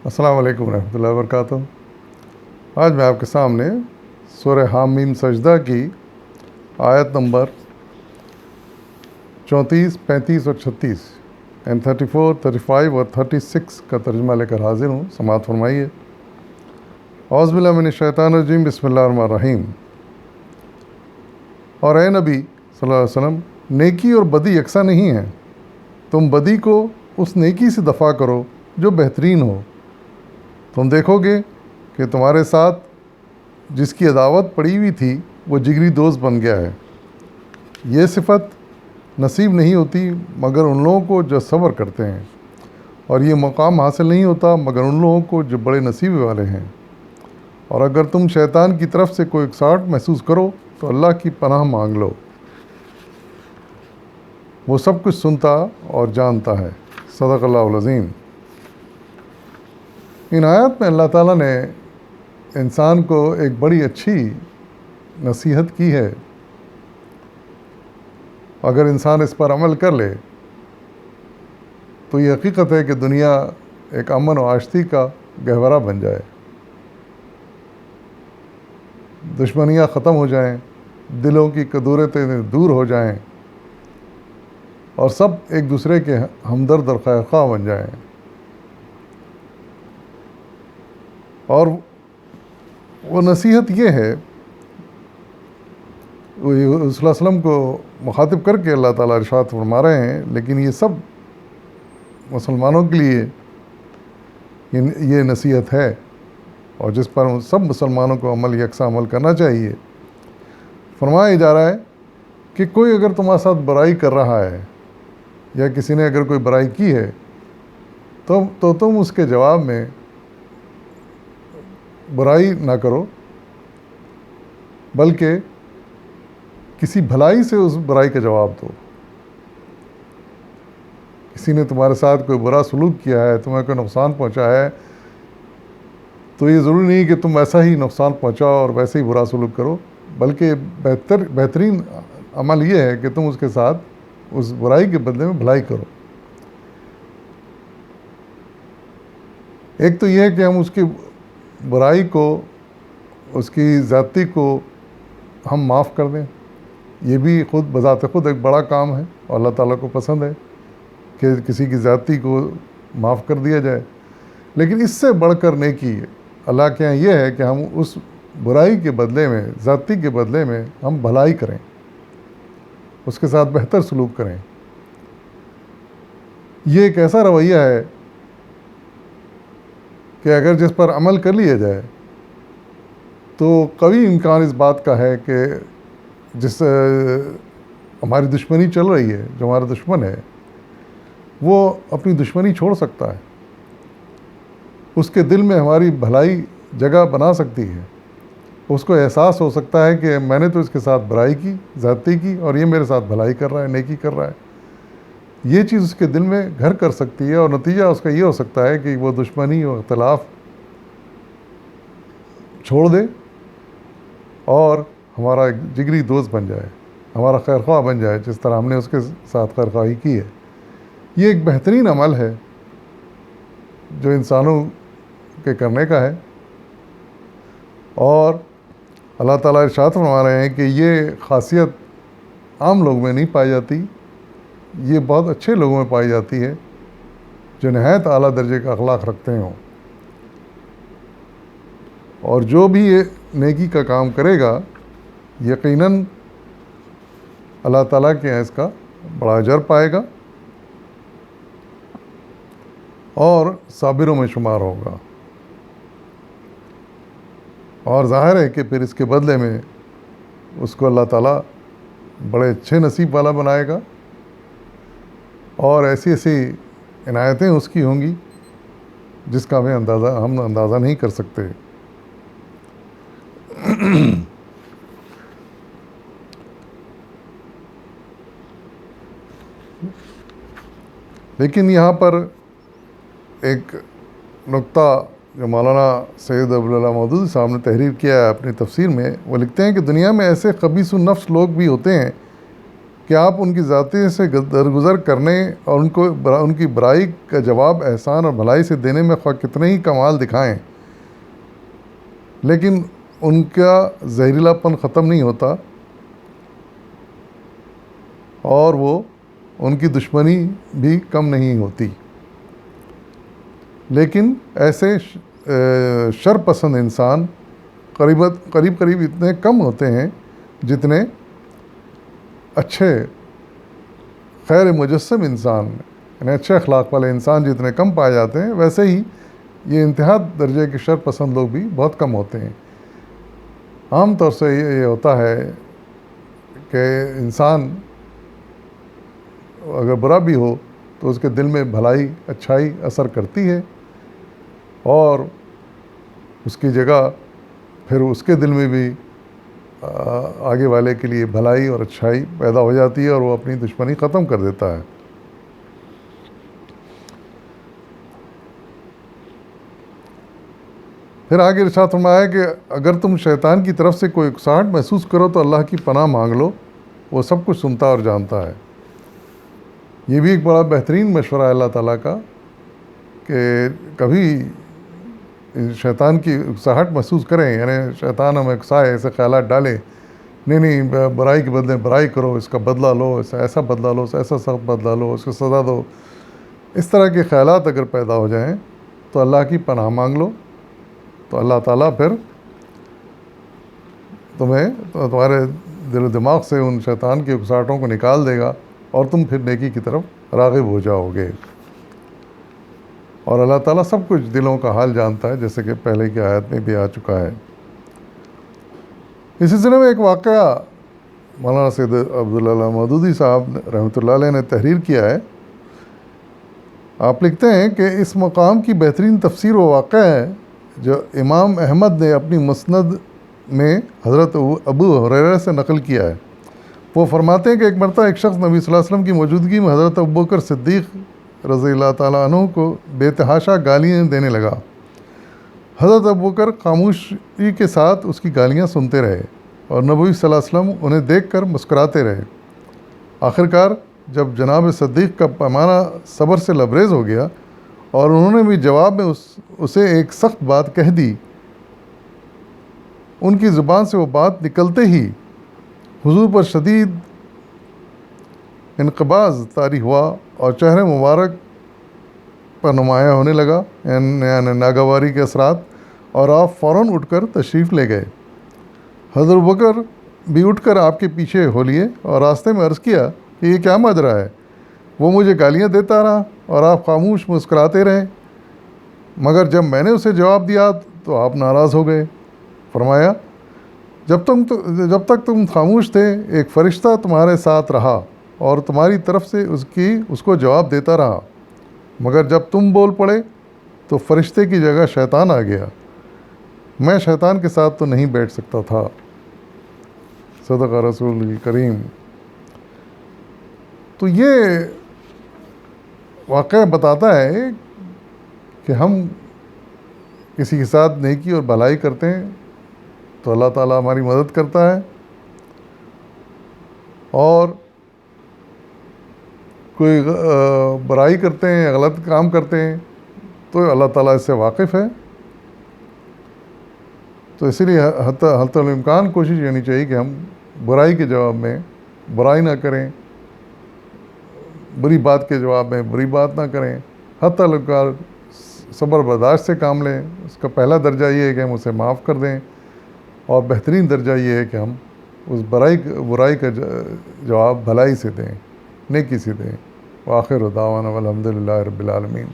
السلام علیکم ورحمۃ اللہ وبرکاتہ۔ آج میں آپ کے سامنے سورہ حامیم سجدہ کی آیت نمبر 34، 35 اور 36 اینڈ 34، 35 اور 36 کا ترجمہ لے کر حاضر ہوں، سماعت فرمائیے۔ اعوذ باللہ من الشیطان الرجیم، بسم اللہ الرحمن الرحیم۔ اور اے نبی صلی اللہ علیہ وسلم، نیکی اور بدی یکساں نہیں ہیں، تم بدی کو اس نیکی سے دفع کرو جو بہترین ہو، تم دیکھو گے کہ تمہارے ساتھ جس کی عداوت پڑی ہوئی تھی وہ جگری دوست بن گیا ہے۔ یہ صفت نصیب نہیں ہوتی مگر ان لوگوں کو جو صبر کرتے ہیں، اور یہ مقام حاصل نہیں ہوتا مگر ان لوگوں کو جو بڑے نصیب والے ہیں۔ اور اگر تم شیطان کی طرف سے کوئی اکساہٹ محسوس کرو تو اللہ کی پناہ مانگ لو، وہ سب کچھ سنتا اور جانتا ہے۔ صدق اللہ العظیم۔ ان آیات میں اللہ تعالیٰ نے انسان کو ایک بڑی اچھی نصیحت کی ہے۔ اگر انسان اس پر عمل کر لے تو یہ حقیقت ہے کہ دنیا ایک امن و آشتی کا گہورہ بن جائے، دشمنیاں ختم ہو جائیں، دلوں کی کدورتیں دور ہو جائیں، اور سب ایک دوسرے کے ہمدرد اور خیرخواہ بن جائیں۔ اور وہ نصیحت یہ ہے، وہ صلی اللہ علیہ وسلم کو مخاطب کر کے اللہ تعالیٰ ارشاد فرما رہے ہیں، لیکن یہ سب مسلمانوں کے لیے یہ نصیحت ہے، اور جس پر سب مسلمانوں کو یکساں عمل کرنا چاہیے۔ فرمایا جا رہا ہے کہ کوئی اگر تمہارے ساتھ برائی کر رہا ہے، یا کسی نے اگر کوئی برائی کی ہے تو تم اس کے جواب میں برائی نہ کرو، بلکہ کسی بھلائی سے اس برائی کا جواب دو۔ کسی نے تمہارے ساتھ کوئی برا سلوک کیا ہے، تمہیں کوئی نقصان پہنچایا ہے، تو یہ ضروری نہیں کہ تم ایسا ہی نقصان پہنچاؤ اور ویسے ہی برا سلوک کرو، بلکہ بہترین عمل یہ ہے کہ تم اس کے ساتھ اس برائی کے بدلے میں بھلائی کرو۔ ایک تو یہ ہے کہ ہم اس کی برائی کو، اس کی زیادتی کو ہم معاف کر دیں، یہ بھی خود بذات خود ایک بڑا کام ہے، اور اللہ تعالیٰ کو پسند ہے کہ کسی کی زیادتی کو معاف کر دیا جائے۔ لیکن اس سے بڑھ کر نیکی اللہ کے یہاں یہ ہے کہ ہم اس برائی کے بدلے میں، زیادتی کے بدلے میں ہم بھلائی کریں، اس کے ساتھ بہتر سلوک کریں۔ یہ ایک ایسا رویہ ہے کہ اگر جس پر عمل کر لیا جائے تو قوی امکان اس بات کا ہے کہ جس ہماری دشمنی چل رہی ہے، جو ہمارا دشمن ہے، وہ اپنی دشمنی چھوڑ سکتا ہے، اس کے دل میں ہماری بھلائی جگہ بنا سکتی ہے، اس کو احساس ہو سکتا ہے کہ میں نے تو اس کے ساتھ برائی کی، زیادتی کی، اور یہ میرے ساتھ بھلائی کر رہا ہے، نیکی کر رہا ہے۔ یہ چیز اس کے دل میں گھر کر سکتی ہے، اور نتیجہ اس کا یہ ہو سکتا ہے کہ وہ دشمنی اور اختلاف چھوڑ دے اور ہمارا ایک جگری دوست بن جائے، ہمارا خیرخواہ بن جائے، جس طرح ہم نے اس کے ساتھ خیرخواہی کی ہے۔ یہ ایک بہترین عمل ہے جو انسانوں کے کرنے کا ہے، اور اللہ تعالیٰ ارشاد فرما رہے ہیں کہ یہ خاصیت عام لوگوں میں نہیں پائی جاتی، یہ بہت اچھے لوگوں میں پائی جاتی ہے جو نہایت اعلیٰ درجے کا اخلاق رکھتے ہوں، اور جو بھی یہ نیکی کا کام کرے گا یقیناً اللہ تعالیٰ کے یہاں اس کا بڑا اجر پائے گا اور صابروں میں شمار ہوگا۔ اور ظاہر ہے کہ پھر اس کے بدلے میں اس کو اللہ تعالیٰ بڑے اچھے نصیب والا بنائے گا، اور ایسی ایسی عنایتیں اس کی ہوں گی جس کا ہم اندازہ نہیں کر سکتے۔ لیکن یہاں پر ایک نقطہ جو مولانا سید ابوالعلا مودودی صاحب نے تحریر کیا ہے اپنی تفسیر میں، وہ لکھتے ہیں کہ دنیا میں ایسے خبیث النفس لوگ بھی ہوتے ہیں کہ آپ ان کی ذاتی سے درگزر کرنے اور ان کی برائی کا جواب احسان اور بھلائی سے دینے میں خواہ کتنے ہی کمال دکھائیں، لیکن ان کا زہریلا پن ختم نہیں ہوتا اور وہ ان کی دشمنی بھی کم نہیں ہوتی۔ لیکن ایسے شر پسند انسان قریب قریب اتنے کم ہوتے ہیں جتنے اچھے خیر مجسم انسان، یعنی اچھے اخلاق والے انسان جتنے کم پائے جاتے ہیں، ویسے ہی یہ انتہا درجے کے شر پسند لوگ بھی بہت کم ہوتے ہیں۔ عام طور سے یہ ہوتا ہے کہ انسان اگر برا بھی ہو تو اس کے دل میں بھلائی اچھائی اثر کرتی ہے، اور اس کی جگہ پھر اس کے دل میں بھی آگے والے کے لیے بھلائی اور اچھائی پیدا ہو جاتی ہے، اور وہ اپنی دشمنی ختم کر دیتا ہے۔ پھر آگے ارشاد فرمایا کہ اگر تم شیطان کی طرف سے کوئی اکساہٹ محسوس کرو تو اللہ کی پناہ مانگ لو، وہ سب کچھ سنتا اور جانتا ہے۔ یہ بھی ایک بڑا بہترین مشورہ ہے اللہ تعالیٰ کا کہ کبھی شیطان کی اکساہٹ محسوس کریں، یعنی شیطان ہمیں اکسائے، ایسے خیالات ڈالے، نہیں برائی کے بدلے برائی کرو، اس کا بدلہ لو، ایسا بدلہ لو، ایسا سخت بدلہ لو، اس کو سزا دو، اس طرح کے خیالات اگر پیدا ہو جائیں تو اللہ کی پناہ مانگ لو، تو اللہ تعالیٰ پھر تمہارے دل و دماغ سے ان شیطان کی اکساہٹوں کو نکال دے گا، اور تم پھر نیکی کی طرف راغب ہو جاؤ گے۔ اور اللہ تعالیٰ سب کچھ دلوں کا حال جانتا ہے، جیسے کہ پہلے کی آیت میں بھی آ چکا ہے۔ اس سلسلے میں ایک واقعہ مولانا سید عبداللہ مودودی صاحب رحمۃ اللہ علیہ نے تحریر کیا ہے۔ آپ لکھتے ہیں کہ اس مقام کی بہترین تفسیر و واقعہ ہے جو امام احمد نے اپنی مسند میں حضرت ابو ہریرہ سے نقل کیا ہے۔ وہ فرماتے ہیں کہ ایک مرتبہ ایک شخص نبی صلی اللہ علیہ وسلم کی موجودگی میں حضرت ابوبکر صدیق رضی اللہ تعالیٰ عنہ کو بے تحاشا گالیاں دینے لگا۔ حضرت ابوبکر خاموشی کے ساتھ اس کی گالیاں سنتے رہے، اور نبی صلی اللہ علیہ وسلم انہیں دیکھ کر مسکراتے رہے۔ آخرکار جب جناب صدیق کا پیمانہ صبر سے لبریز ہو گیا اور انہوں نے بھی جواب میں اسے ایک سخت بات کہہ دی، ان کی زبان سے وہ بات نکلتے ہی حضور پر شدید انقباض طاری ہوا اور چہرے مبارک پر نمایاں ہونے لگا، یعنی ناگواری کے اثرات، اور آپ فوراً اٹھ کر تشریف لے گئے۔ حضرت ابوبکر بھی اٹھ کر آپ کے پیچھے ہو لیے اور راستے میں عرض کیا کہ یہ کیا ماجرا ہے؟ وہ مجھے گالیاں دیتا رہا اور آپ خاموش مسکراتے رہے، مگر جب میں نے اسے جواب دیا تو آپ ناراض ہو گئے۔ فرمایا جب تک تم خاموش تھے ایک فرشتہ تمہارے ساتھ رہا اور تمہاری طرف سے اس کو جواب دیتا رہا، مگر جب تم بول پڑے تو فرشتے کی جگہ شیطان آ گیا۔ میں شیطان کے ساتھ تو نہیں بیٹھ سکتا تھا۔ صدق رسول کریم۔ تو یہ واقعہ بتاتا ہے کہ ہم کسی کے ساتھ نیکی اور بھلائی کرتے ہیں تو اللہ تعالیٰ ہماری مدد کرتا ہے، اور کوئی برائی کرتے ہیں، غلط کام کرتے ہیں تو اللہ تعالیٰ اس سے واقف ہے۔ تو اسی لیے حتی الامکان کوشش کرنی چاہیے کہ ہم برائی کے جواب میں برائی نہ کریں، بری بات کے جواب میں بری بات نہ کریں، حتی الامکان صبر برداشت سے کام لیں۔ اس کا پہلا درجہ یہ ہے کہ ہم اسے معاف کر دیں، اور بہترین درجہ یہ ہے کہ ہم اس برائی کا جواب بھلائی سے دیں، نیکی سے دیں۔ وآخر دعوانا والحمد للہ رب العالمین۔